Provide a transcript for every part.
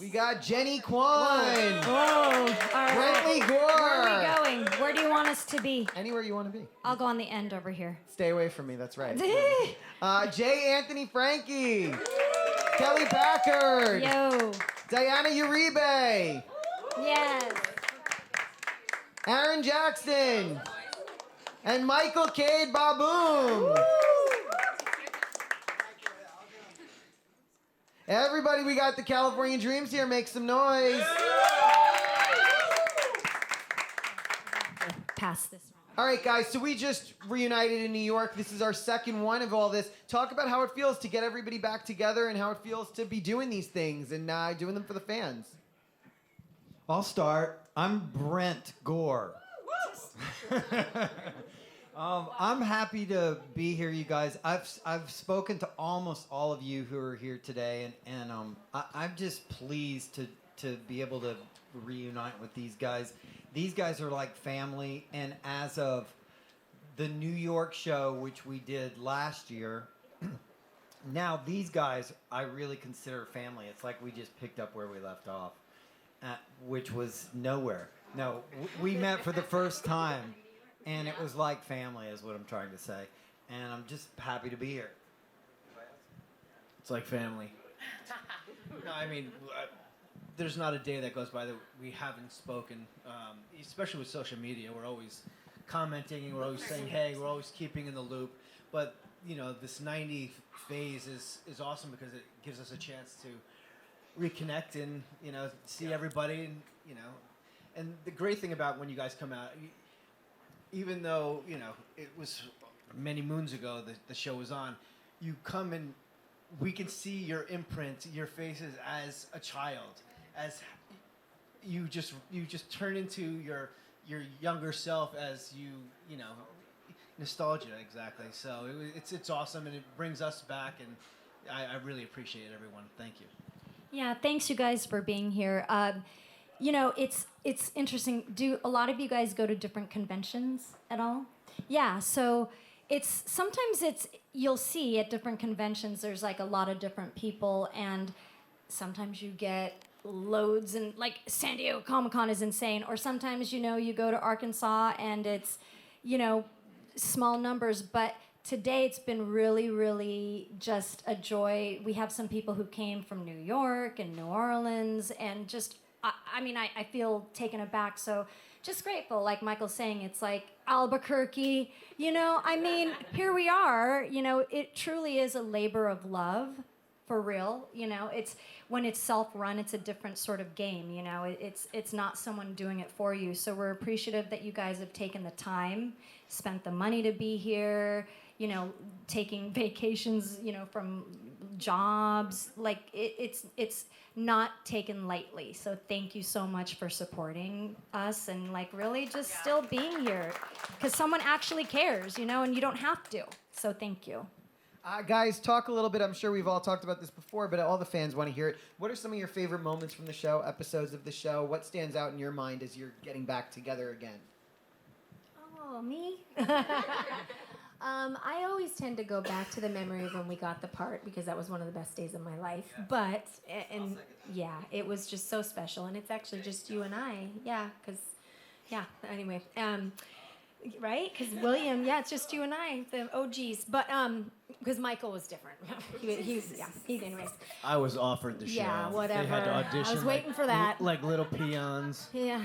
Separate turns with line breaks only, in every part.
We got Jennie, Kwan.
Whoa. All right.
Brentley, Gore.
Where are we going? Where do you want us to be?
Anywhere you want to be.
I'll go on the end over here.
Stay away from me, that's right. J. Anthony Franke. Kelly Packard.
Yo.
Diana Uribe.
Yes.
Aaron Jackson. And Michael Cade Baboom. Everybody, we got the California Dreams here. Make some noise.
Pass this.
All right, guys, so we just reunited in New York. This is our second one of all this. Talk about how it feels to get everybody back together and how it feels to be doing these things and doing them for the fans.
I'll start. I'm Brent Gore. I'm happy to be here, you guys. I've spoken to almost all of you who are here today, and I'm just pleased to be able to reunite with these guys. These guys are like family, and as of the New York show, which we did last year, now these guys I really consider family. It's like we just picked up where we left off, which was nowhere. No, we met for the first time. And it was like family, is what I'm trying to say. And I'm just happy to be here.
It's like family. No, I mean, there's not a day that goes by that we haven't spoken, especially with social media. We're always commenting, and we're always saying, hey, we're always keeping in the loop. But, you know, this 90 phase is awesome because it gives us a chance to reconnect and, you know, see everybody. And, you know, and the great thing about when you guys come out, even though, you know, it was many moons ago the show was on, you come and we can see your imprint, your faces as a child, as you just turn into your younger self as you know, nostalgia, exactly. So it's awesome, and it brings us back, and I really appreciate everyone. Thank you.
Yeah, thanks you guys for being here. You know, it's interesting. Do a lot of you guys go to different conventions at all? Yeah, so sometimes you'll see at different conventions there's like a lot of different people, and sometimes you get loads, and like San Diego Comic-Con is insane, or sometimes, you know, you go to Arkansas and it's, you know, small numbers, but today it's been really, really just a joy. We have some people who came from New York and New Orleans, and just I mean, I feel taken aback, so just grateful. Like Michael's saying, it's like Albuquerque, you know? I mean, here we are, you know, it truly is a labor of love, for real, you know? It's when it's self-run, it's a different sort of game, you know? It's not someone doing it for you, so we're appreciative that you guys have taken the time, spent the money to be here, you know, taking vacations, you know, from jobs. Like, it's not taken lightly. So thank you so much for supporting us and, like, really just still being here. Because someone actually cares, you know, and you don't have to. So thank you.
Guys, talk a little bit. I'm sure we've all talked about this before, but all the fans want to hear it. What are some of your favorite moments from the show, episodes of the show? What stands out in your mind as you're getting back together again?
Oh, me? I always tend to go back to the memory of when we got the part, because that was one of the best days of my life. Yeah. But, and yeah, it was just so special. And it's actually just you and I. Yeah, because, yeah, anyway. Right? Because William, yeah, it's just you and I, the OGs. But, because Michael was different. he's anyways.
I was offered the show.
Yeah, whatever.
They had to audition.
I was waiting for that.
Like little peons.
Yeah.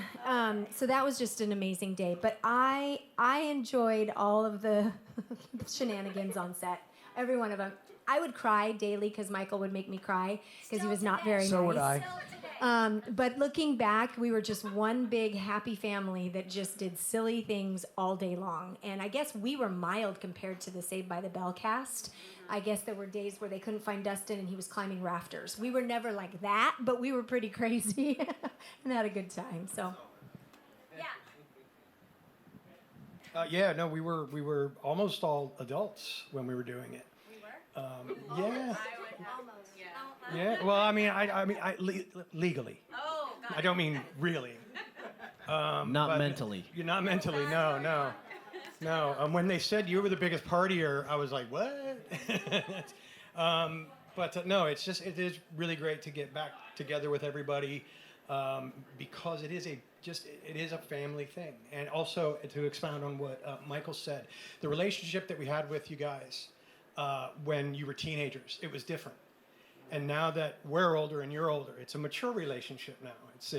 So that was just an amazing day. But I enjoyed all of the shenanigans on set. Every one of them. I would cry daily because Michael would make me cry because he was not very nice.
So would I.
But looking back, we were just one big happy family that just did silly things all day long. And I guess we were mild compared to the Saved by the Bell cast. I guess there were days where they couldn't find Dustin and he was climbing rafters. We were never like that, but we were pretty crazy and had a good time. So,
yeah. No, we were almost all adults when we were doing it. We were? Yeah.
almost.
Yeah. Well, I mean, legally.
Oh, God.
I don't mean really.
Not mentally.
You're not mentally. No. When they said you were the biggest partier, I was like, what? But no, it is really great to get back together with everybody because it is a family thing. And also to expound on what Michael said, the relationship that we had with you guys when you were teenagers, it was different. And now that we're older and you're older, it's a mature relationship now. It's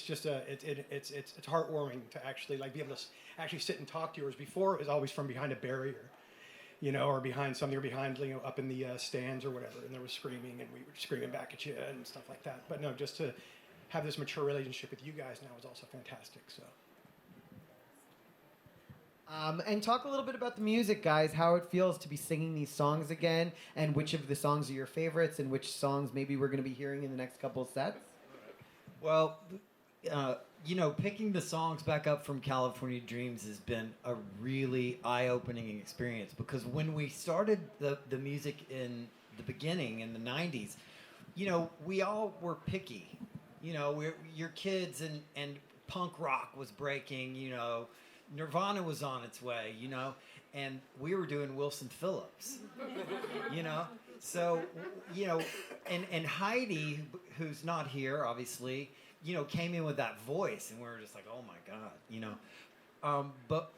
just it's heartwarming to actually like be able to actually sit and talk to yours. Before it was always from behind a barrier, or behind something, or behind up in the stands or whatever, and there was screaming and we were screaming back at you and stuff like that. But no, just to have this mature relationship with you guys now is also fantastic. So.
And talk a little bit about the music, guys, how it feels to be singing these songs again, and which of the songs are your favorites, and which songs maybe we're going to be hearing in the next couple of sets.
Well, picking the songs back up from California Dreams has been a really eye-opening experience, because when we started the music in the beginning in the 90s, we all were picky. You're kids, and punk rock was breaking, Nirvana was on its way, and we were doing Wilson Phillips, So, and Heidi, who's not here, obviously, came in with that voice, and we were just like, oh my God, But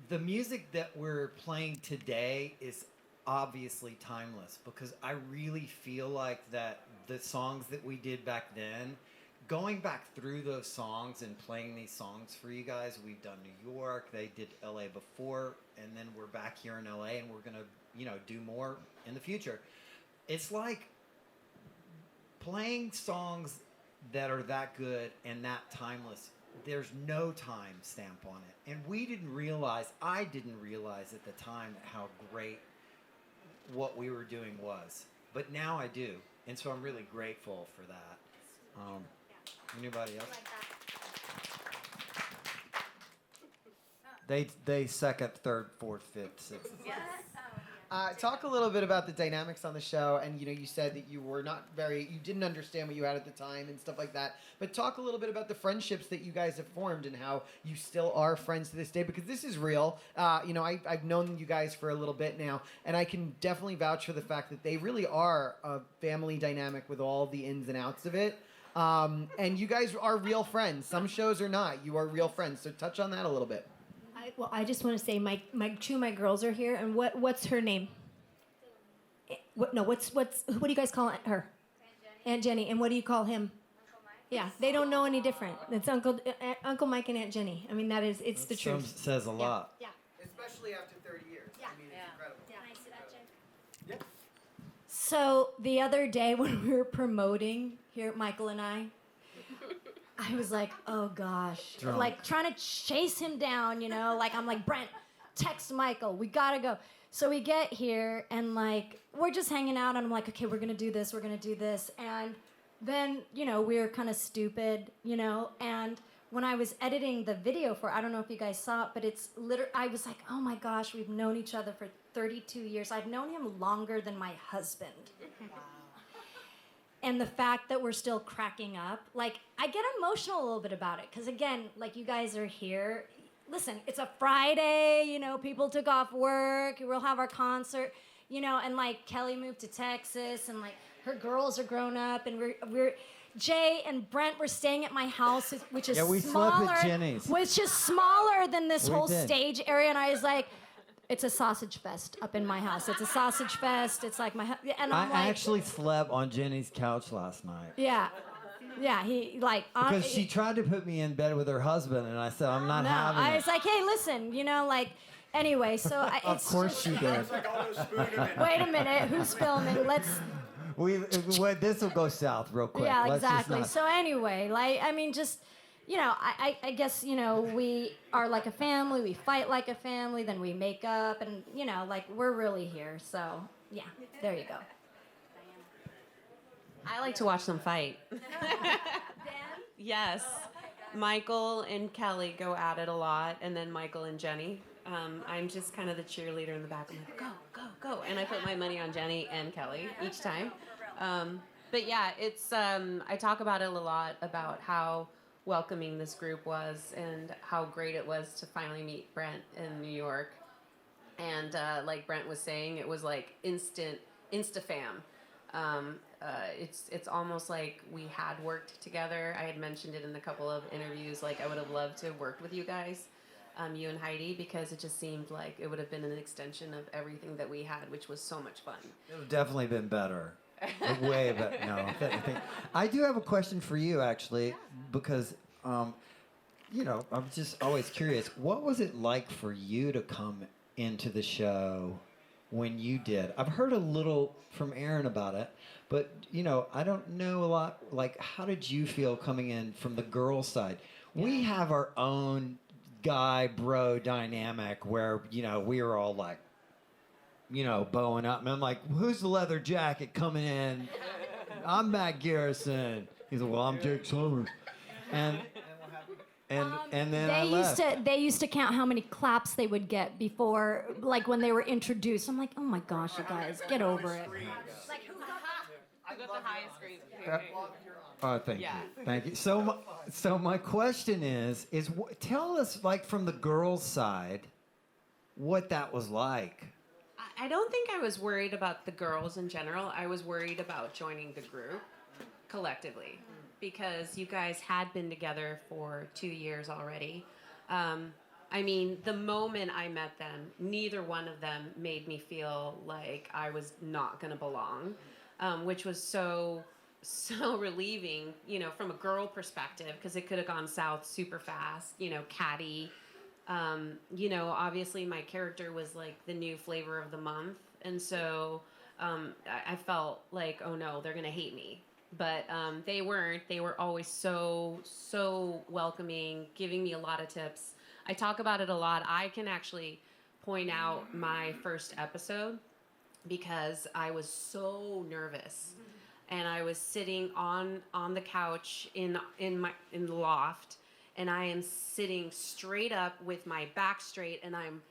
the music that we're playing today is obviously timeless, because I really feel like that the songs that we did back then, going back through those songs and playing these songs for you guys, we've done New York, they did LA before, and then we're back here in LA, and we're gonna, do more in the future. It's like playing songs that are that good and that timeless. There's no time stamp on it. And I didn't realize at the time how great what we were doing was. But now I do. And so I'm really grateful for that. Anybody else? They second, third, fourth, fifth, sixth.
Yes.
Talk a little bit about the dynamics on the show, and you said that you didn't understand what you had at the time and stuff like that. But talk a little bit about the friendships that you guys have formed and how you still are friends to this day, because this is real. I've known you guys for a little bit now, and I can definitely vouch for the fact that they really are a family dynamic with all the ins and outs of it. And you guys are real friends. Some shows are not. You are real friends. So touch on that a little bit.
I just want to say two of my girls are here, and what's her name? What do you guys call her? Aunt Jenny. And what do you call him? Uncle Mike. Yeah, they don't know any different. It's Uncle Mike and Aunt Jenny. I mean, it's the truth.
Says a lot.
Yeah.
Especially after 30 years.
Yeah.
I mean, it's incredible.
Yeah. Can I see that, Jay?
Yeah.
So the other day when we were promoting here, Michael and I was like, oh gosh,
Drunk.
like trying to chase him down, I'm like, Brent, text Michael, we gotta go. So we get here and we're just hanging out, and I'm like, okay, we're gonna do this, and then we're kind of stupid, and when I was editing the video I don't know if you guys saw it, but it's I was like, oh my gosh, we've known each other for 32 years. I've known him longer than my husband. Wow. And the fact that we're still cracking up, I get emotional a little bit about it. Because again, you guys are here. Listen, it's a Friday, people took off work. We'll have our concert, and Kelly moved to Texas, and her girls are grown up, and we're Jay and Brent were staying at my house, which is
we
smaller.
slept at Jennie's.
Which is smaller than this whole
did.
stage area, and I was like, it's a sausage fest up in my house. It's a sausage fest. It's and I'm
I actually slept on Jennie's couch last night.
Yeah. Yeah,
because she tried to put me in bed with her husband, and I said, I'm not having it.
I was like, hey, listen, anyway, so
Of course she did.
Wait a minute, who's filming?
This will go south real quick.
Yeah,
Let's
exactly.
just
So anyway, I guess, we are like a family, we fight like a family, then we make up, and, we're really here. So, yeah, there you go.
I like to watch them fight. Yes. Michael and Kelly go at it a lot, and then Michael and Jennie. I'm just kind of the cheerleader in the back. I'm like, go, go, go. And I put my money on Jennie and Kelly each time. But yeah, it's I talk about it a lot, about how welcoming this group was and how great it was to finally meet Brent in New York. And like Brent was saying, it was like insta-fam. It's almost like we had worked together. I had mentioned it in a couple of interviews. Like I would have loved to have worked with you guys, you and Heidi, because it just seemed like it would have been an extension of everything that we had, which was so much fun.
It would have definitely been better. Way better. No, I do have a question for you, actually, because, I'm just always curious. What was it like for you to come into the show when you did? I've heard a little from Aaron about it, but, I don't know a lot. Like, how did you feel coming in from the girl side? We have our own guy bro dynamic where, we were all like, bowing up. And I'm like, who's the leather jacket coming in? I'm Matt Garrison. He's like, well, I'm Jake Summers. And then I left.
They used to count how many claps they would get before, like when they were introduced. I'm like, oh my gosh, you guys, get over it.
I got the highest grade.
Oh, thank you. Thank you. So my question is tell us, like, from the girls' side, what that was like.
I don't think I was worried about the girls in general. I was worried about joining the group collectively because you guys had been together for 2 years already. I mean, the moment I met them, neither one of them made me feel like I was not going to belong, which was so relieving, from a girl perspective, because it could have gone south super fast, catty. Obviously my character was like the new flavor of the month. And so I felt like, oh no, they're going to hate me. But they weren't. They were always so welcoming, giving me a lot of tips. I talk about it a lot. I can actually point out my first episode because I was so nervous. And I was sitting on the couch in the loft, and I am sitting straight up with my back straight, and I'm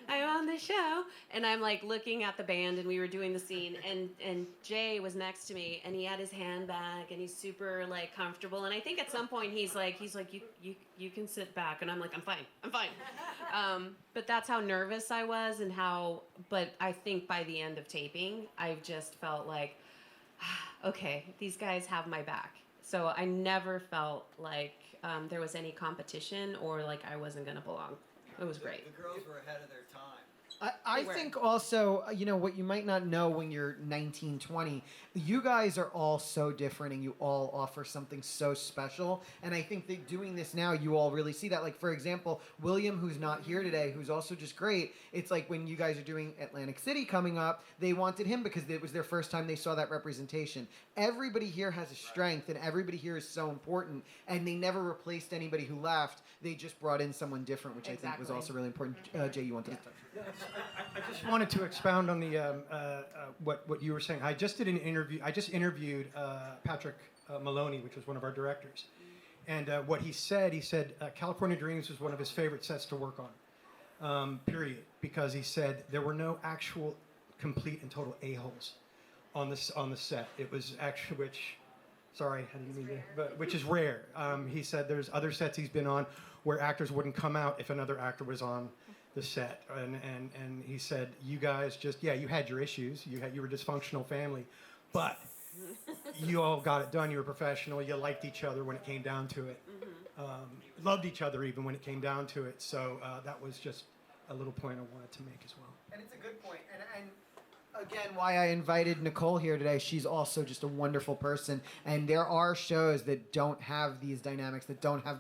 on the show, and I'm like looking at the band, and we were doing the scene, and Jay was next to me, and he had his hand back, and he's super like comfortable, and I think at some point he's like you can sit back, and I'm like I'm fine. But that's how nervous I was, but I think by the end of taping, I just felt like, okay, these guys have my back. So I never felt like there was any competition or like I wasn't going to belong. It was great.
The girls were ahead of their time.
I think also, what you might not know when you're 19, 20, you guys are all so different and you all offer something so special. And I think that doing this now, you all really see that. Like, for example, William, who's not here today, who's also just great. It's like when you guys are doing Atlantic City coming up, they wanted him because it was their first time they saw that representation. Everybody here has a strength and everybody here is so important. And they never replaced anybody who left. They just brought in someone different, which I think was also really important. Jay, you wanted to touch?
I just wanted to expound on the what you were saying. I just interviewed Patrick Maloney, which was one of our directors, and what he said California Dreams was one of his favorite sets to work on, period, because he said there were no actual complete and total a-holes on the set. It was actually, which is rare. He said there's other sets he's been on where actors wouldn't come out if another actor was on the set, and he said, you guys you had your issues, you were a dysfunctional family, but you all got it done. You were professional. You liked each other when it came down to it. Loved each other even when it came down to it. So that was just a little point I wanted to make as well.
And it's a good point. And again, why I invited Nicole here today, she's also just a wonderful person. And there are shows that don't have these dynamics, that don't have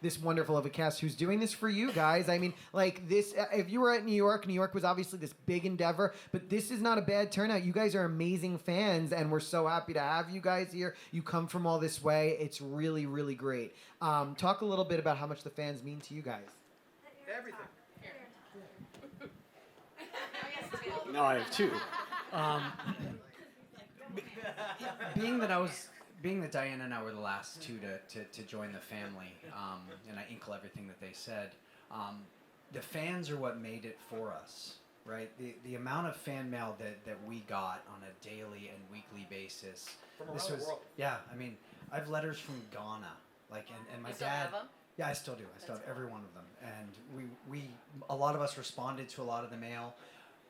this wonderful of a cast who's doing this for you guys. I mean, like this, if you were at New York was obviously this big endeavor, but this is not a bad turnout. You guys are amazing fans, and we're so happy to have you guys here. You come from all this way. It's really, really great. Talk a little bit about how much the fans mean to you guys.
Everything.
No, I have two. Being that Diana and I were the last two to join the family, and I inkle everything that they said, the fans are what made it for us, right? The amount of fan mail that we got on a daily and weekly basis.
From around the world.
Yeah, I mean, I have letters from Ghana, and my dad.
Have them?
Yeah, I still do. I still have every one of them, and we a lot of us responded to a lot of the mail.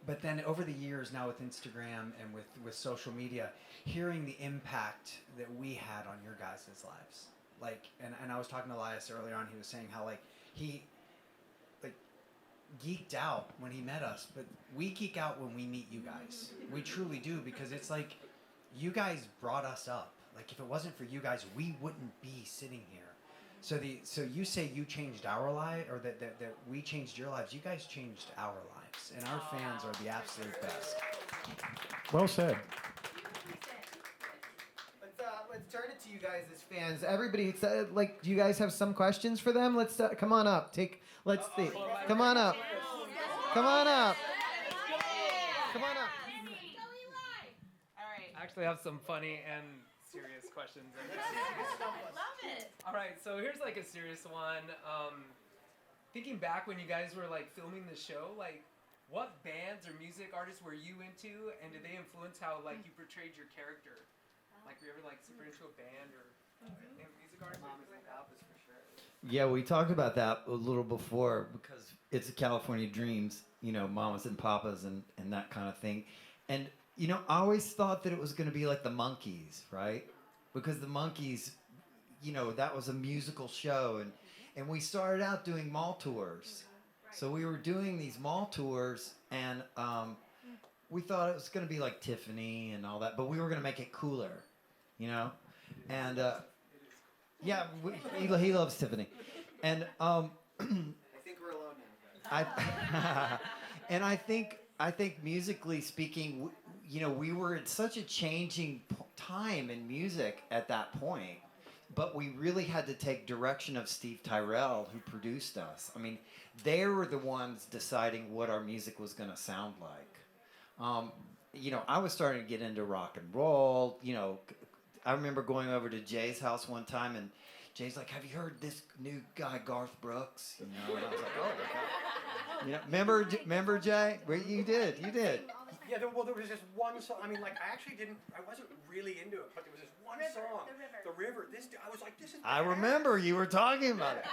but then over the years now with Instagram and with social media, hearing the impact that we had on your guys' lives. Like, and I was talking to Elias earlier on, he was saying how like he like geeked out when he met us, but we geek out when we meet you guys. We truly do, because it's like you guys brought us up. Like if it wasn't for you guys, we wouldn't be sitting here. So you say you changed our life, or that we changed your lives. You guys changed our lives, and our fans are the absolute best.
Well said.
Let's turn it to you guys as fans. Everybody, like, do you guys have some questions for them? Let's come on up. Let's see. Come on up. Come on up. Come on up.
All right. I actually have some funny and serious questions.
Love it.
All right, so here's like a serious one. Thinking back when you guys were like filming the show, like what bands or music artists were you into, and did they influence how like you portrayed your character? Like were you ever like super into a band or music artist?
Yeah, we talked about that a little before, because it's a California Dreams, you know, mamas and papas and that kind of thing. And, you know, I always thought that it was going to be like the Monkees, right? Because the Monkees, you know, that was a musical show. And we started out doing mall tours. So we were doing these mall tours, and we thought it was going to be like Tiffany and all that, but we were going to make it cooler, you know? And, yeah, he loves Tiffany. And I
think we're alone now.
And I think musically speaking, you know, we were at such a changing time in music at that point, but we really had to take direction of Steve Tyrell, who produced us. I mean, they were the ones deciding what our music was going to sound like. You know, I was starting to get into rock and roll. You know, I remember going over to Jay's house one time, and Jay's like, "Have you heard this new guy, Garth Brooks?" You know, and I was like, "Oh, okay." You know, remember Jay? Well, you did.
Yeah, there was this one song. I mean, like, I wasn't really into it, but there was this one song. The River. I was like, this is badass.
I remember you were talking about it.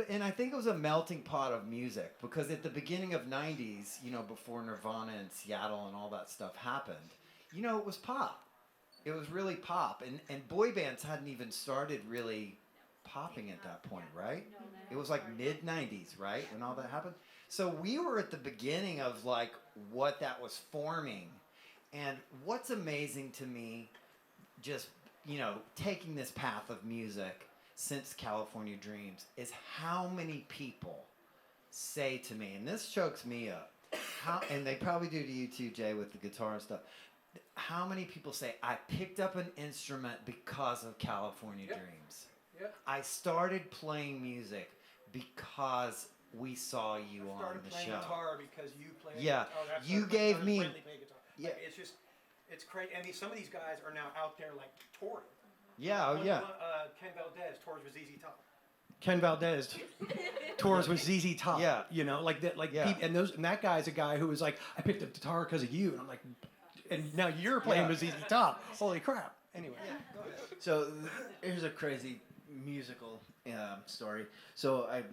And I think it was a melting pot of music, because at the beginning of '90s, you know, before Nirvana and Seattle and all that stuff happened, you know, it was pop. It was really pop, and boy bands hadn't even started really popping at that point, right? It was like mid-'90s, right, when all that happened? So we were at the beginning of like what that was forming. And what's amazing to me, just, you know, taking this path of music since California Dreams, is how many people say to me, and this chokes me up, and they probably do to you too, Jay, with the guitar and stuff, how many people say, I picked up an instrument because of California Dreams.
Yep.
I started playing music because we saw you on the show.
I started playing guitar because you played.
Yeah,
that's
you
what-
gave
started
me.
Brentley playing guitar.
Yeah.
Like, it's crazy. And some of these guys are now out there like touring.
Yeah, oh yeah.
Ken Valdez tours with ZZ Top. Ken Valdez tours with ZZ Top.
Yeah.
You know, like that. Like,
Yeah.
and that guy's a guy who was like, I picked up guitar because of you, and I'm like, and now you're playing with ZZ Top. Holy crap! Anyway. Yeah, go ahead.
So here's a crazy musical story. So I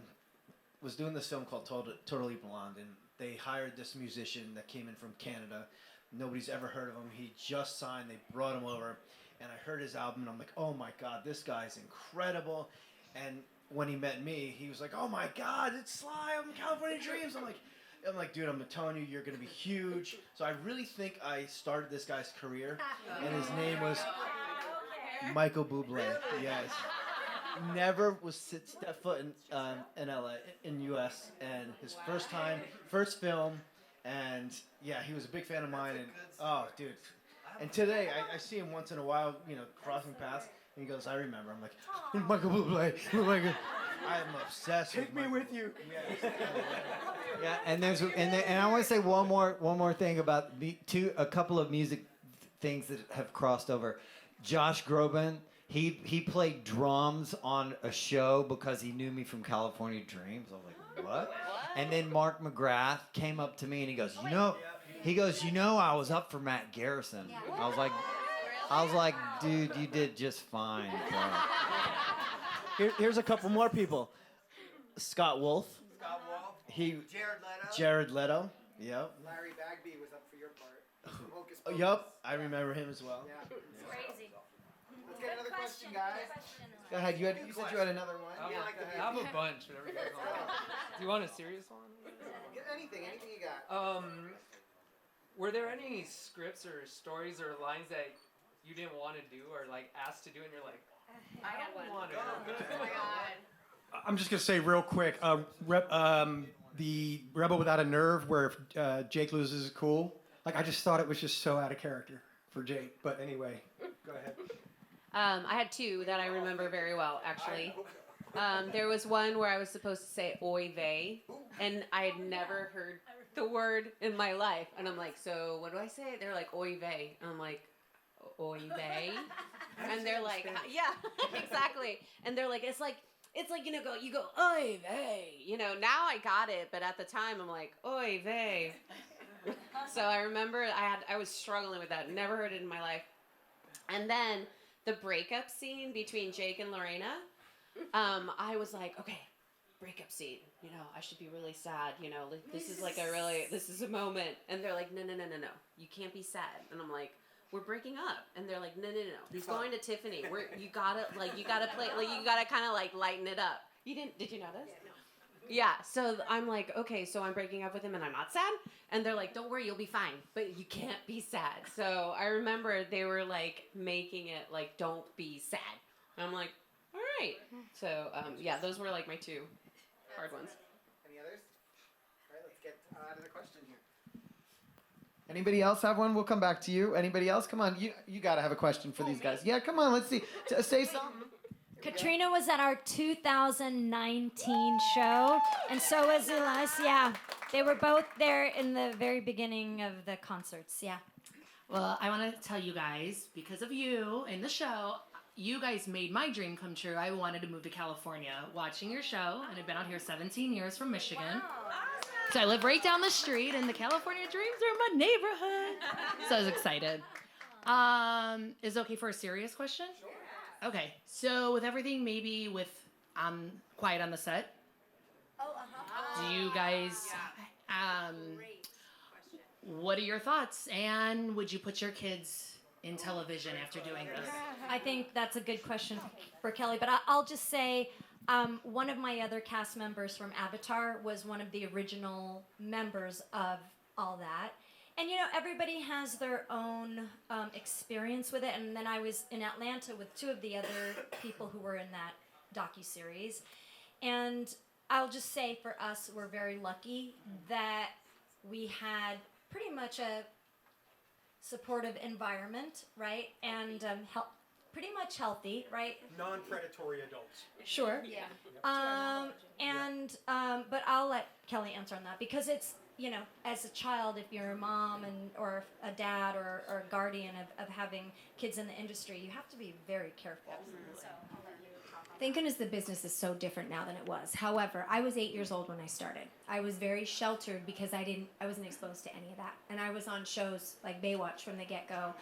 was doing this film called Totally Blonde, and they hired this musician that came in from Canada. Nobody's ever heard of him. He just signed. They brought him over, and I heard his album, and I'm like, oh my God, this guy's incredible. And when he met me, he was like, oh my God, it's Sly. I'm California Dreams. I'm like, dude, I'm telling you, you're gonna be huge. So I really think I started this guy's career, and his name was Michael Bublé. Yes. Never was step foot in LA, in US, and his first film, and yeah, he was a big fan of mine, and oh, dude. And today, I see him once in a while, you know, crossing paths, and he goes, I remember. I'm like, Michael Bublé, oh my God. I'm obsessed
Take me with you.
Yes.
Yeah, and I want to say one more thing about a couple of music things that have crossed over. Josh Groban, he played drums on a show because he knew me from California Dreams. I was like, what? And then Mark McGrath came up to me and he goes, you know, I was up for Matt Garrison. I was like, dude, you did just fine, bro.
Here's a couple more people. Scott Wolf. Jared Leto. Yep.
Larry Bagby was up for your part. Hocus
Oh,
Pocus.
yup. I remember him as well.
Yeah.
Crazy.
Let's get another question, guys. Go ahead. You said you had another one.
I
Yeah,
have,
go
I
ahead.
have a bunch, whatever you guys want. Do you want a serious one?
Get anything you got.
Were there any scripts or stories or lines that you didn't want to do or like asked to do, and you're like, I don't want to.
Oh my god.
I'm just gonna say real quick, the Rebel Without a Nerve, where Jake loses his cool. Like, I just thought it was just so out of character for Jake. But anyway, go ahead.
I had two that I remember very well, actually. There was one where I was supposed to say "oy vey," and I had never heard the word in my life. And I'm like, so what do I say? They're like, "oy vey," and I'm like, "oy vey," and they're like, "Yeah, exactly." And they're like, it's like you go "oy vey," Now I got it, but at the time I'm like, "oy vey." So I remember I was struggling with that. Never heard it in my life. And then the breakup scene between Jake and Lorena, I was like, okay, breakup scene. I should be really sad. This is like this is a moment. And they're like, no. You can't be sad. And I'm like, we're breaking up. And they're like, no. He's going to Tiffany. You gotta play, you gotta kind of like lighten it up. Did you notice? Yeah, so I'm like, okay, so I'm breaking up with him and I'm not sad? And they're like, don't worry, you'll be fine, but you can't be sad. So I remember they were like making it like, don't be sad. And I'm like, all right. So yeah, those were like my two hard ones.
Any others? All right, let's get to the question here. Anybody else have one? We'll come back to you. Anybody else? Come on, you got to have a question for these guys. Yeah, come on, let's see. Say something.
Katrina was at our 2019 show, and so was Elias. Yeah, they were both there in the very beginning of the concerts. Yeah.
Well, I want to tell you guys, because of you in the show, you guys made my dream come true. I wanted to move to California watching your show, and I've been out here 17 years from Michigan. Wow. So I live right down the street, and the California dreams are in my neighborhood. So I was excited. Is it okay for a serious question? Sure. Okay, so with everything, maybe with quiet on the set. Do you guys? What are your thoughts? And would you put your kids in television after doing this?
I think that's a good question for Kelly, but I'll just say one of my other cast members from Avatar was one of the original members of all that. And, everybody has their own experience with it. And then I was in Atlanta with two of the other people who were in that docuseries. And I'll just say for us, we're very lucky that we had pretty much a supportive environment, right? And pretty much healthy, right?
Non-predatory adults.
Sure.
Yeah.
But I'll let Kelly answer on that because it's, as a child, if you're a mom or a dad or a guardian of having kids in the industry, you have to be very careful. So I'll let you talk on
Thank goodness the business is so different now than it was. However, I was 8 years old when I started. I was very sheltered because I wasn't exposed to any of that. And I was on shows like Baywatch from the get-go,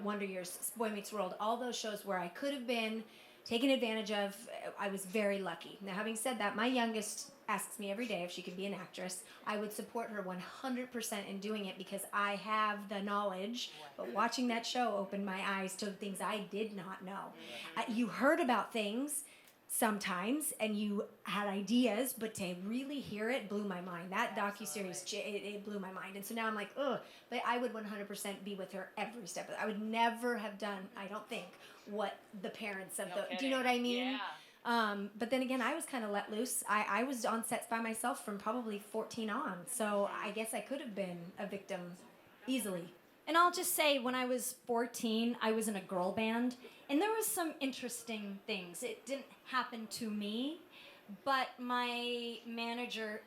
Wonder Years, Boy Meets World, all those shows where I could have been taken advantage of. I was very lucky. Now, having said that, my youngest asks me every day if she could be an actress. I would support her 100% in doing it because I have the knowledge. But watching that show opened my eyes to things I did not know. You heard about things sometimes, and you had ideas, but to really hear it blew my mind. That docuseries, it blew my mind. And so now I'm like, ugh, but I would 100% be with her every step. I would never have done, I don't think, what the parents of do you know what I mean? Yeah. But then again, I was kind of let loose. I was on sets by myself from probably 14 on. So I guess I could have been a victim easily.
And I'll just say, when I was 14, I was in a girl band, and there was some interesting things. It didn't happen to me, but my manager,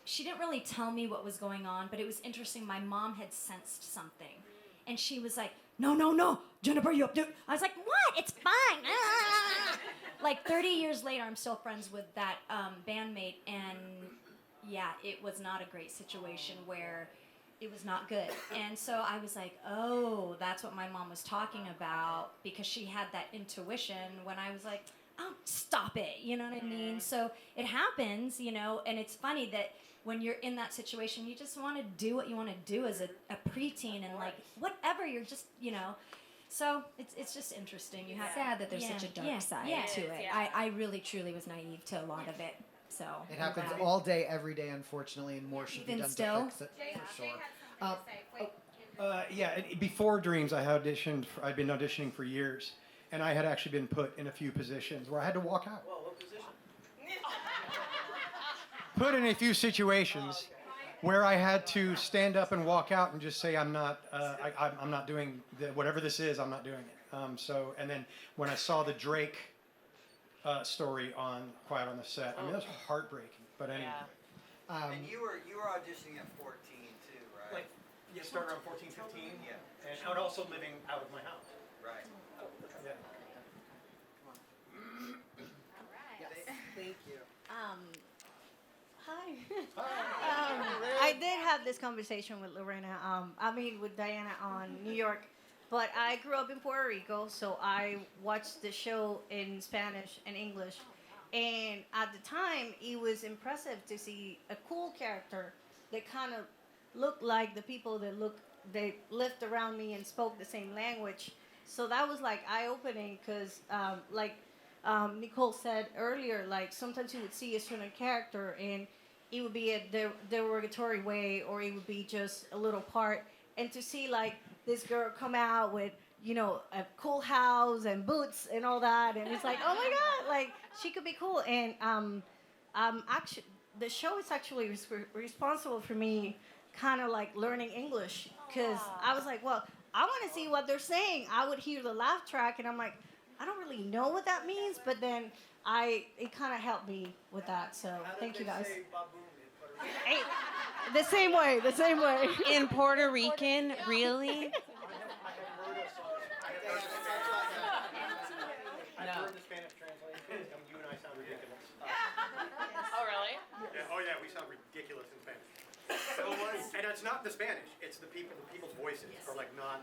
she didn't really tell me what was going on, but it was interesting. My mom had sensed something, and she was like, no, Jennifer, you up there. I was like, what? It's fine. Like 30 years later, I'm still friends with that bandmate, and yeah, it was not a great situation where it was not good. And so I was like, oh, that's what my mom was talking about, because she had that intuition when I was like, oh, stop it, you know what I mean? So it happens, you know, and it's funny that when you're in that situation, you just want to do what you want to do as a preteen and like whatever, you're just, you know. So it's just interesting. You have
sad that there's such a dark side to it. I really truly was naive to a lot of it. So
It happens all day, every day, unfortunately, and more should be
Even
done
still?
to fix it, for sure.
Before Dreams, I'd been auditioning for years, and I had actually been put in a few positions where I had to walk out.
Well, what position?
Put in a few situations where I had to stand up and walk out and just say, I'm not doing whatever this is. I'm not doing it. And then when I saw the Drake story on Quiet on the Set, I mean, that was heartbreaking. But anyway.
And you were auditioning at 14 too, right?
You started around 14, 15.
Yeah.
And I was also living out of my house.
Right.
Yeah.
Thank you.
Hi. I did have this conversation with with Diana on New York, but I grew up in Puerto Rico, so I watched the show in Spanish and English. And at the time, it was impressive to see a cool character that kind of looked like the people that lived around me and spoke the same language. So that was like eye-opening because, Nicole said earlier, like sometimes you would see a certain character and it would be a derogatory way, or it would be just a little part. And to see like this girl come out with, you know, a cool house and boots and all that, and it's like, oh my God, like she could be cool. And actually, the show is actually responsible for me kind of like learning English, because I was like, well, I want to see what they're saying. I would hear the laugh track, and I'm like, I don't really know what that means, but then it kind of helped me with that. So thank you guys. Hey, the same way.
In Puerto Rican, really?
I've heard the Spanish translation. You and I sound ridiculous.
Oh, really?
Yeah, oh yeah, we sound ridiculous in Spanish. And it's not the Spanish; it's the people's voices are like not.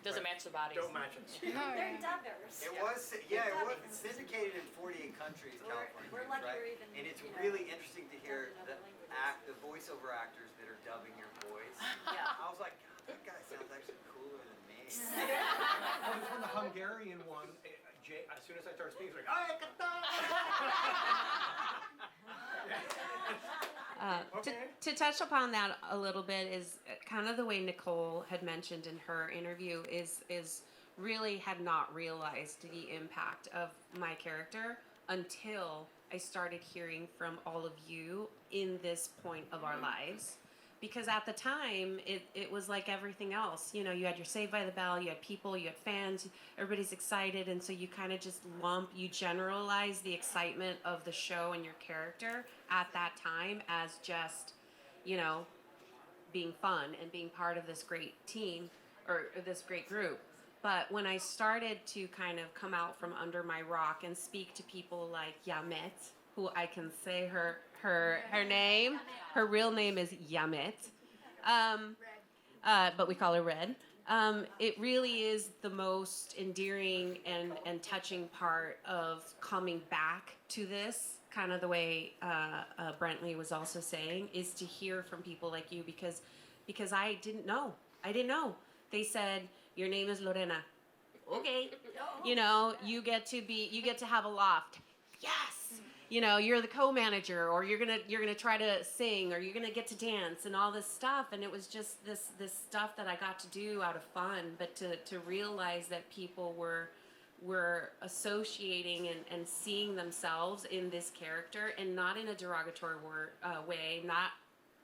Doesn't match the bodies.
Don't match it.
They're dubbers.
It was syndicated in 48 countries, California,
We're lucky
right?
we're even
And it's
here.
really interesting to hear the voiceover actors that are dubbing your voice. Yeah. I was like, God, that guy sounds actually cooler than me.
Well, from the Hungarian one, as soon as I started speaking, it's like, "Ay, kata!"
To touch upon that a little bit is kind of the way Nicole had mentioned in her interview is really had not realized the impact of my character until I started hearing from all of you in this point of our lives. Because at the time, it was like everything else. You know, you had your Saved by the Bell, you had people, you had fans, everybody's excited, and so you kind of just you generalize the excitement of the show and your character at that time as just, you know, being fun and being part of this great team, or this great group. But when I started to kind of come out from under my rock and speak to people like Yamet, who I can say her name, her real name is Yamet, but we call her Red. It really is the most endearing and touching part of coming back to this, kind of the way Brentley was also saying, is to hear from people like you, because I didn't know. They said, your name is Lorena. Okay. You know, you get to have a loft. Yes. You know, you're the co-manager, or you're gonna try to sing, or you're gonna get to dance and all this stuff. And it was just this stuff that I got to do out of fun, but to realize that people were associating and seeing themselves in this character, and not in a derogatory way, not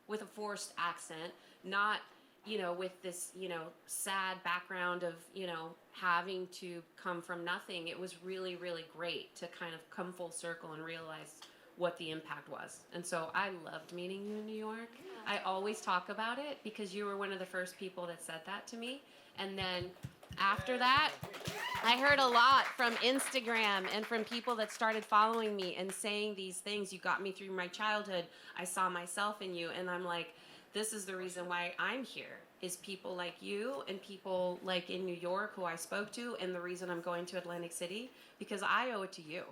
with a forced accent, not, you know, with this, you know, sad background of, you know, having to come from nothing. It was really, really great to kind of come full circle and realize what the impact was. And so I loved meeting you in New York. I always talk about it because you were one of the first people that said that to me. And then after that, I heard a lot from Instagram and from people that started following me and saying these things. You got me through my childhood. I saw myself in you. And I'm like, this is the reason why I'm here, is people like you and people like in New York who I spoke to, and the reason I'm going to Atlantic City, because I owe it to you.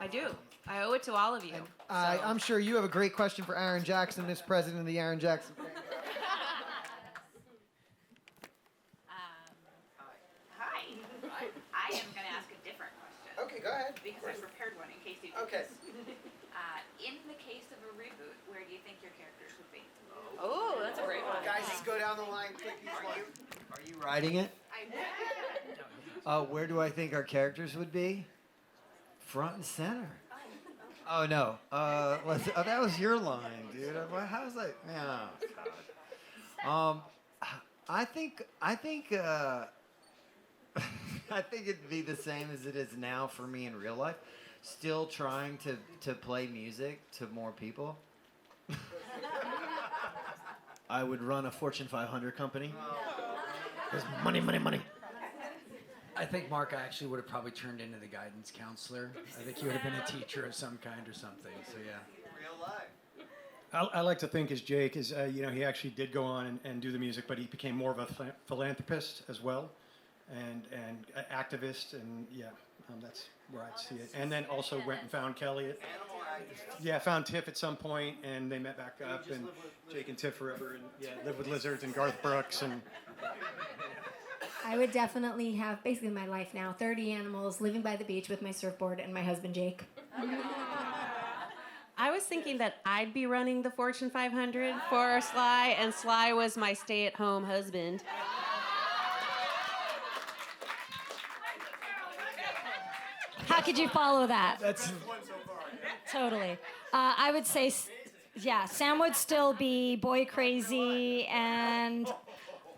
I do. I owe it to all of you.
I'm sure you have a great question for Aaron Jackson, Miss President of the Aaron Jackson.
Hi. I am going to ask a different question.
Okay, go ahead.
Because I prepared one in case you.
Okay.
In the case of a reboot, where do you think your characters would be?
Oh, that's a great one.
Guys, just go down the line, click each one.
Are you writing it? Where do I think our characters would be? Front and center. Oh no. That was your line, dude. How's that? Yeah. God. I think I think it'd be the same as it is now for me in real life. Still trying to play music to more people.
I would run a Fortune 500 company. There's money, money, money.
I think Mark actually would have probably turned into the guidance counselor. I think he would have been a teacher of some kind or something. So yeah.
Real life.
I like to think as Jake is, he actually did go on and do the music, but he became more of a philanthropist as well, and activist, and that's where I'd see it. And then also went and found Kelly. Found Tiff at some point, and they met back up, and Jake and Tiff forever, and lived with lizards and Garth Brooks, and.
I would definitely have basically my life now, 30 animals, living by the beach with my surfboard and my husband Jake.
I was thinking that I'd be running the Fortune 500 for Sly, and Sly was my stay-at-home husband.
How could you follow that? Totally. I would say, Sam would still be boy crazy, and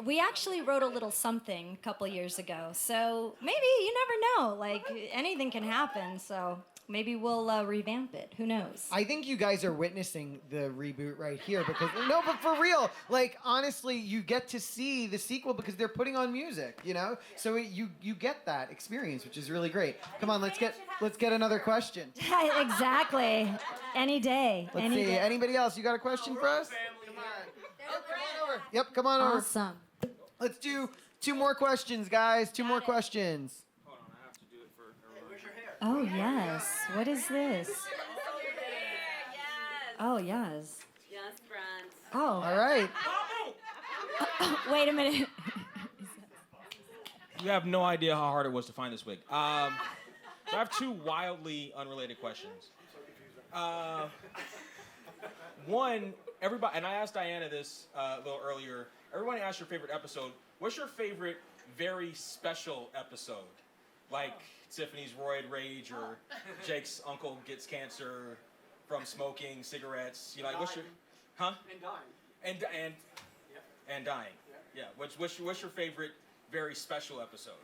we actually wrote a little something a couple years ago. So maybe, you never know, like anything can happen. So maybe we'll revamp it. Who knows?
I think you guys are witnessing the reboot right here because no, but for real, like honestly, you get to see the sequel because they're putting on music, So you get that experience, which is really great. Come on, let's get another question.
Exactly. Any day.
Let's see.
Day.
Anybody else? You got a question for us? Come on. Oh, come on over. Yep, come on over.
Awesome.
Let's do 2 more questions, guys. 2 more questions.
Hold on, I have to do it for everyone. Where's your hair?
Oh, yes. What is this? Oh, yes.
Just front.
Oh.
All right.
Wait a minute.
You have no idea how hard it was to find this wig. So I have 2 wildly unrelated questions. One, everybody, and I asked Diana this a little earlier. Everybody asked your favorite episode. What's your favorite very special episode? Like Tiffany's roid rage, or Jake's uncle gets cancer from smoking cigarettes. Like what's your, huh? And dying. And dying. Yeah. What's your favorite very special episode?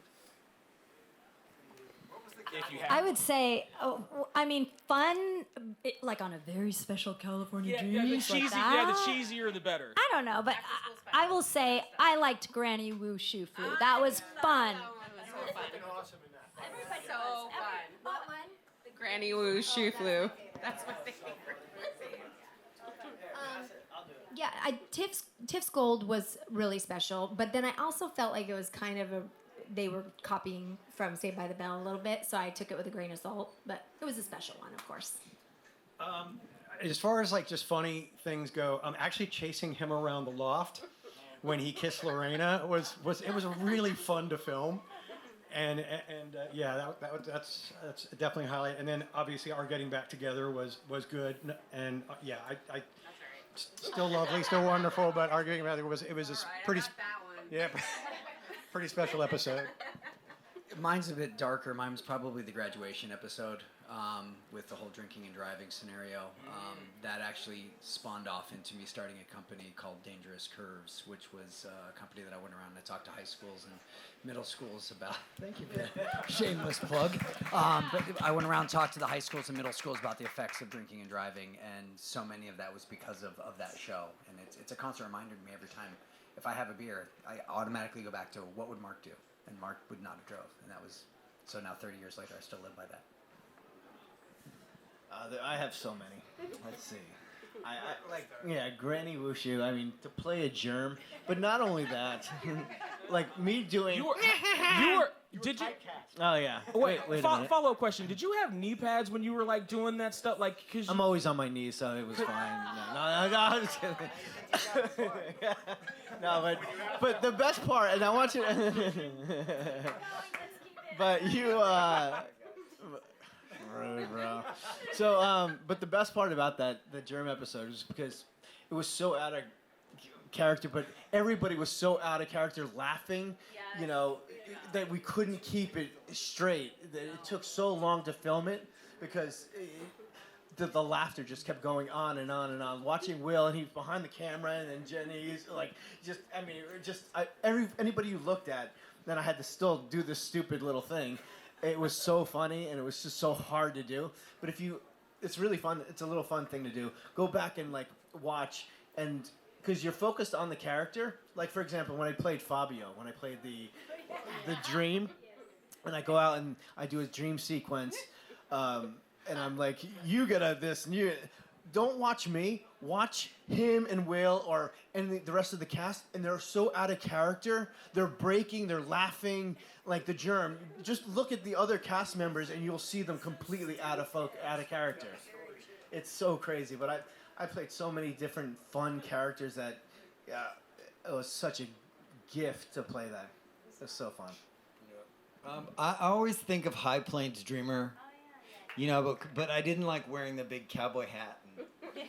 If you have.
I would say, fun, like on a very special California Dreams.
The cheesy,
like
the cheesier the better.
I don't know, but I will say I liked Granny Woo Shoo Foo. That was fun.
So fun. What one? The Granny Woo Shoe Flu. That's my favorite.
Tiff's Gold was really special, but then I also felt like it was kind of they were copying from Saved by the Bell a little bit, so I took it with a grain of salt, but it was a special one, of course.
As far as like just funny things go, actually chasing him around the loft when he kissed Lorena was really fun to film, and that's definitely a highlight. And then obviously our getting back together was good, and I still lovely, still wonderful, but our getting back together was a pretty pretty special episode.
Mine's a bit darker. Mine was probably the graduation episode with the whole drinking and driving scenario. That actually spawned off into me starting a company called Dangerous Curves, which was a company that I went around and I talked to high schools and middle schools about. Thank you for that shameless plug. But I went around and talked to the high schools and middle schools about the effects of drinking and driving, and so many of that was because of that show. And it's a constant reminder to me every time. If I have a beer, I automatically go back to what would Mark do? And Mark would not have drove. And that was, so now 30 years later, I still live by that.
I have so many. Let's see. Granny Wushu. I mean, to play a germ, but not only that, like me doing.
You were. Did you?
Oh yeah.
Wait a minute.
Follow
up question. Did you have knee pads when you were like doing that stuff? Like, cause
I'm always on my knees, so it was fine. No, I'm just kidding. No, but the best part, and I want you to. But you. Really, bro. So, but the best part about the germ episode is because it was so out of character, but everybody was so out of character laughing, you know, that we couldn't keep it straight. It took so long to film it because the laughter just kept going on and on and on. Watching Will, and he's behind the camera, and then Jennie's like, anybody you looked at, then I had to still do this stupid little thing. It was so funny, and it was just so hard to do. But it's really fun. It's a little fun thing to do. Go back and like watch, and because you're focused on the character. Like for example, when I played Fabio, when I played the dream, and I go out and I do a dream sequence, and I'm like, you gotta this, and you don't watch me. Watch him and Will and the rest of the cast, and they're so out of character. They're breaking, they're laughing, like the germ. Just look at the other cast members, and you'll see them completely out of character. It's so crazy. But I played so many different fun characters that it was such a gift to play that. It was so fun.
I always think of High Plains Dreamer, you know, but I didn't like wearing the big cowboy hat and,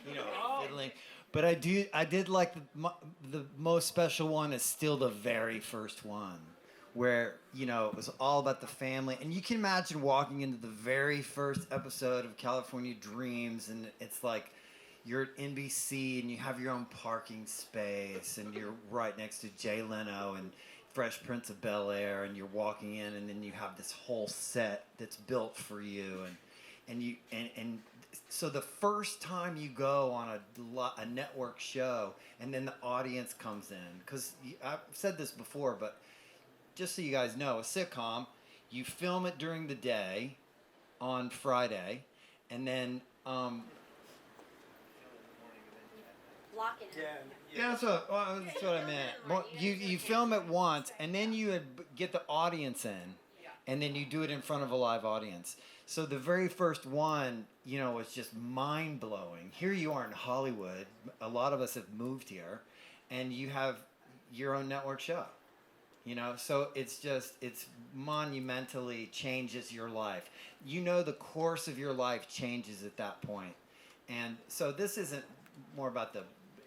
you know, fiddling. But I did like the most special one is still the very first one, where, you know, it was all about the family. And you can imagine walking into the very first episode of California Dreams, and it's like you're at NBC and you have your own parking space, and you're right next to Jay Leno and Fresh Prince of Bel-Air, and you're walking in, and then you have this whole set that's built for you, and so the first time you go on a network show, and then the audience comes in, because I've said this before, but just so you guys know, a sitcom, you film it during the day on Friday, and then
Lock it in.
yeah, that's what I meant. Well, you film it once, and then you get the audience in, and then you do it in front of a live audience. So the very first one, you know, was just mind-blowing. Here you are in Hollywood. A lot of us have moved here, and you have your own network show. You know, so it's monumentally changes your life. You know, the course of your life changes at that point. And so this isn't more about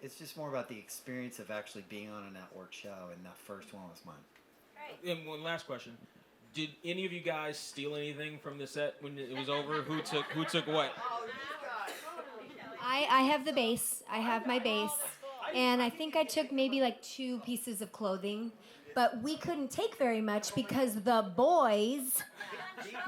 it's just more about the experience of actually being on a network show, and that first one was mine.
Right.
And one last question. Did any of you guys steal anything from the set when it was over? Who took what?
I have the bass. I have my bass. And I think I took maybe like 2 pieces of clothing. But we couldn't take very much because the boys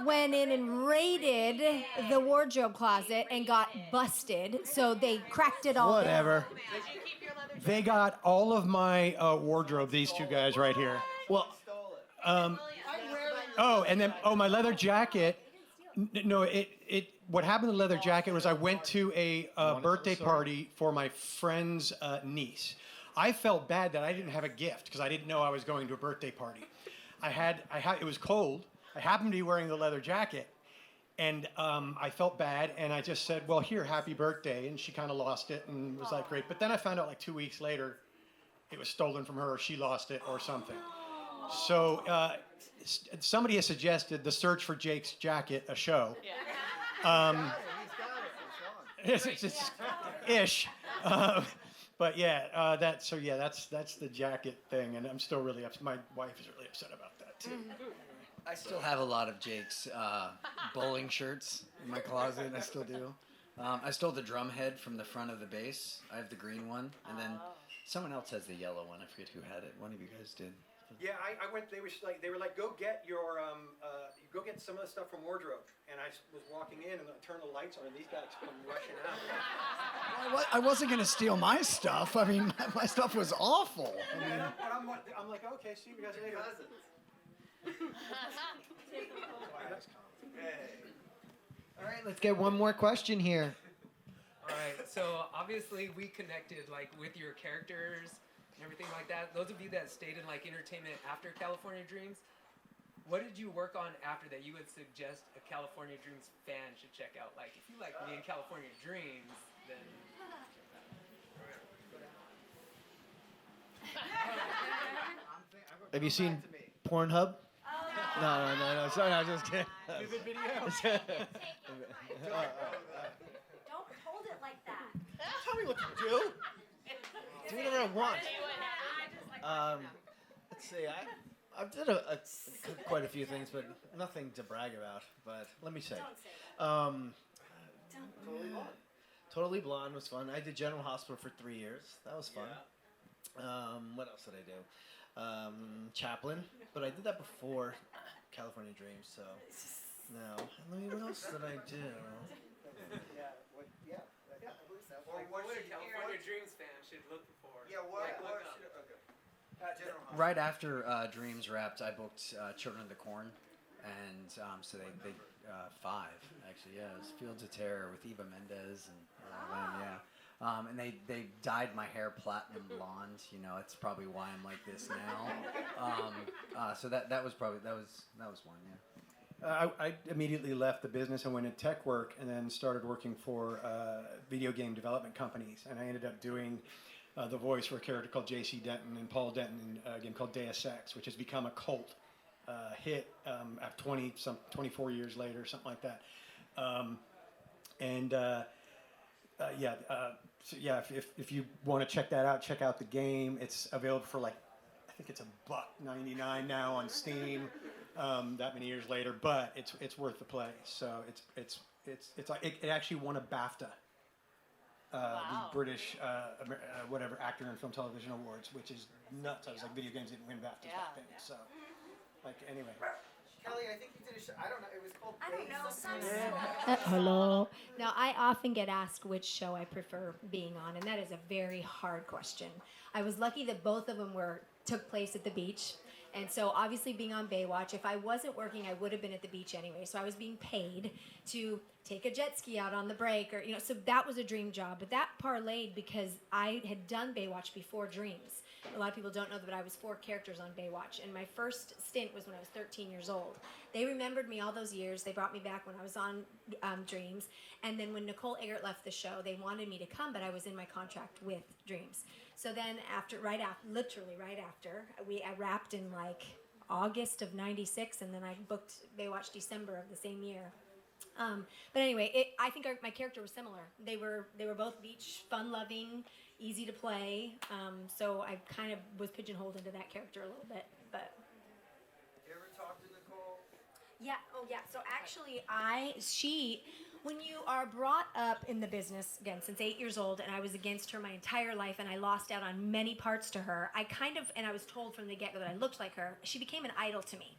went in and raided the wardrobe closet and got busted. So they cracked it all
Whatever.
Did you keep your leather
They got all of my wardrobe, these 2 guys right here. Well, my leather jacket. No, what happened to the leather jacket was I went to a birthday party for my friend's niece. I felt bad that I didn't have a gift because I didn't know I was going to a birthday party. It was cold. I happened to be wearing the leather jacket, and I felt bad, and I just said, well, here, happy birthday, and she kind of lost it and was like, great. But then I found out like 2 weeks later it was stolen from her, or she lost it, or something. So somebody has suggested the Search for Jake's Jacket, a show. Yeah. It's ish. But yeah, that's the jacket thing, and I'm still really upset. My wife is really upset about that too.
I still have a lot of Jake's bowling shirts in my closet. I still do. I stole the drum head from the front of the bass. I have the green one, and then someone else has the yellow one. I forget who had it. One of you guys did.
Yeah, I went. They were like, go get your go get some of the stuff from wardrobe. And I was walking in, and I turned the lights on, and these guys come rushing out.
I wasn't gonna steal my stuff. I mean, my stuff was awful. I mean,
but I'm like, okay, see you guys later.
All right, let's get one more question here.
All right, So obviously we connected like with your characters and everything like that. Those of you that stayed in like entertainment after California Dreams, what did you work on after that you would suggest a California Dreams fan should check out? Like if you like me and California Dreams, then
Have you seen Pornhub? No. Sorry, I was just kidding.
Don't hold it like that.
Tell me what to do. Do whatever I want. Let's see. I've did quite a few things, but nothing to brag about. But let me say, Totally Blonde was fun. I did General Hospital for 3 years. That was fun. What else did I do? Chaplin, but I did that before California Dreams. So no. Let me. What else did I do?
what would a California Dreams fan should look for?
Right after Dreams wrapped, I booked Children of the Corn, and so they 5 actually. Yeah, it was Fields of Terror with Eva Mendes and and they dyed my hair platinum blonde. You know, it's probably why I'm like this now. So that was one. Yeah.
I immediately left the business and went into tech work, and then started working for video game development companies. And I ended up doing the voice for a character called J.C. Denton and Paul Denton in a game called Deus Ex, which has become a cult hit at 24 years later, something like that. If you want to check that out, check out the game. It's available for I think it's $1.99 now on Steam. That many years later, but it's worth the play. So it actually won a BAFTA, the British Actor and Film Television Awards, which is nuts. I was like, video games didn't win BAFTAs back then. So anyway.
Kelly, I think you did a show. I don't know. It was called.
I don't know.
Hello. Now, I often get asked which show I prefer being on, and that is a very hard question. I was lucky that both of them took place at the beach. And so obviously being on Baywatch, if I wasn't working, I would have been at the beach anyway. So I was being paid to take a jet ski out on the break, so that was a dream job. But that parlayed because I had done Baywatch before Dreams. A lot of people don't know that I was 4 characters on Baywatch. And my first stint was when I was 13 years old. They remembered me all those years. They brought me back when I was on Dreams. And then when Nicole Eggert left the show, they wanted me to come, but I was in my contract with Dreams. So then literally right after, I wrapped in August of '96, and then I booked Baywatch December of the same year. But anyway, I think my character was similar. They were both beach, fun-loving, easy to play. So I kind of was pigeonholed into that character a little bit. But
you ever talked to Nicole?
Yeah. Oh, yeah. So actually, when you are brought up in the business, again, since 8 years old, and I was against her my entire life, and I lost out on many parts to her, and I was told from the get-go that I looked like her, she became an idol to me.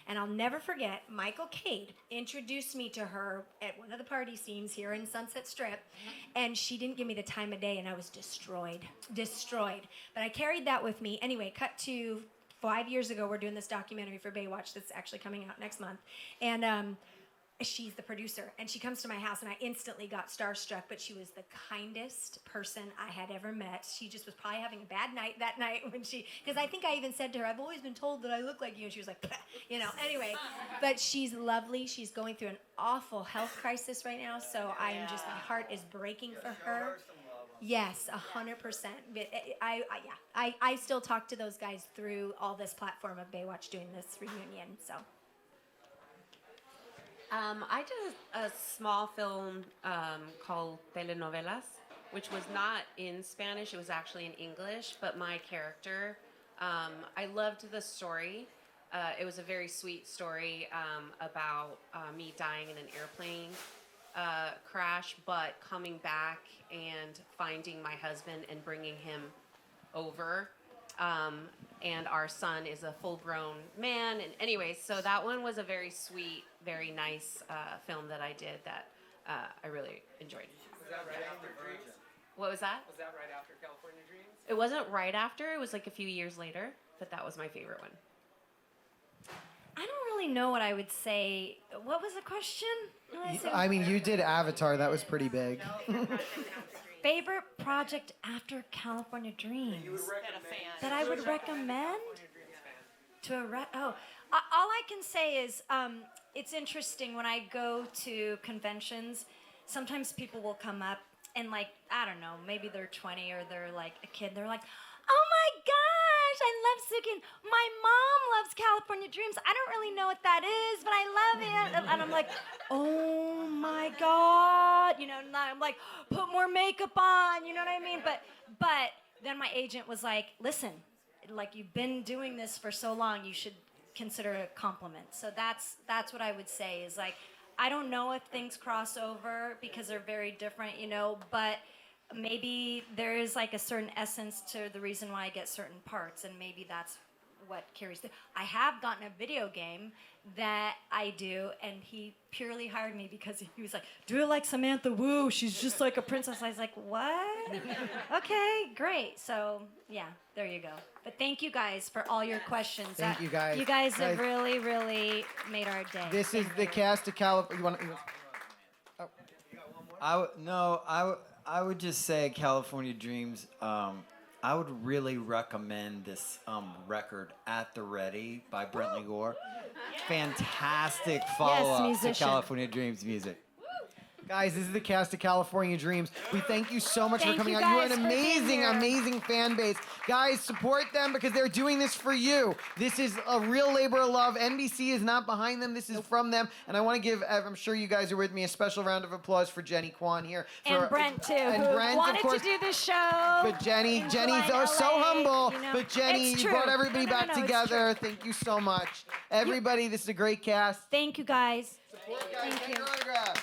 And I'll never forget, Michael Cade introduced me to her at one of the party scenes here in Sunset Strip, and she didn't give me the time of day, and I was destroyed. But I carried that with me. Anyway, cut to 5 years ago, we're doing this documentary for Baywatch that's actually coming out next month. And she's the producer, and she comes to my house, and I instantly got starstruck, but she was the kindest person I had ever met. She just was probably having a bad night that night because I think I even said to her, I've always been told that I look like you, and she was like, anyway, but she's lovely. She's going through an awful health crisis right now, so my heart is breaking for her. Yes, 100%. I still talk to those guys through all this platform of Baywatch doing this reunion, so.
I did a small film called Telenovelas, which was not in Spanish. It was actually in English, but my character, I loved the story. It was a very sweet story about me dying in an airplane crash, but coming back and finding my husband and bringing him over. And our son is a full-grown man. And anyways, so that one was a very sweet, very nice film that I did that I really enjoyed.
Was that right after Dreams?
What was that?
Was that right after California Dreams?
It wasn't right after. It was a few years later, but that was my favorite one.
I don't really know what I would say. What was the question?
I mean, you did Avatar. That was pretty big.
Favorite project after California Dreams that I would recommend to a all I can say is it's interesting when I go to conventions. Sometimes people will come up and like I don't know, maybe they're 20 or they're like a kid. They're like, "Oh my gosh, I love Ziggy. My mom loves California Dreams. I don't really know what that is, but I love it." And I'm like, "Oh my God," you know. And I'm like, "Put more makeup on," you know what I mean? But then my agent was like, "Listen, like you've been doing this for so long, you should consider it a compliment." So that's what I would say is like, I don't know if things cross over because they're very different, you know, but maybe there is like a certain essence to the reason why I get certain parts, and maybe that's what carries through. I have gotten a video game that I do, and he purely hired me because he was like, "Do it like Samantha Wu. She's just like a princess." I was like, "What?" Okay, great. So yeah, there you go. But thank you guys for all your questions.
Thank you guys.
You guys have really, really made our day.
This is the cast of California.
I would just say California Dreams. I would really recommend this record "At the Ready" by Brentley Gore. Fantastic follow-up to
musician.
California Dreams music.
Guys, this is the cast of California Dreams. We thank you so much
Thank
for coming
you
out. You are
guys
an
for being
amazing,
here.
amazing fan base. Guys, support them because they're doing this for you. This is a real labor of love. NBC is not behind them. This is from them. And I want to give, I'm sure you guys are with me, a special round of applause for Jennie Kwan here.
And Brent, too, who wanted to do the show.
But Jennie's
LA,
so humble.
you know.
But Jennie,
It's
you
true.
brought everybody
No,
back
it's
together. Thank you so much. Everybody, this is a great cast.
Thank you, guys.
Support, guys. Get your autographs.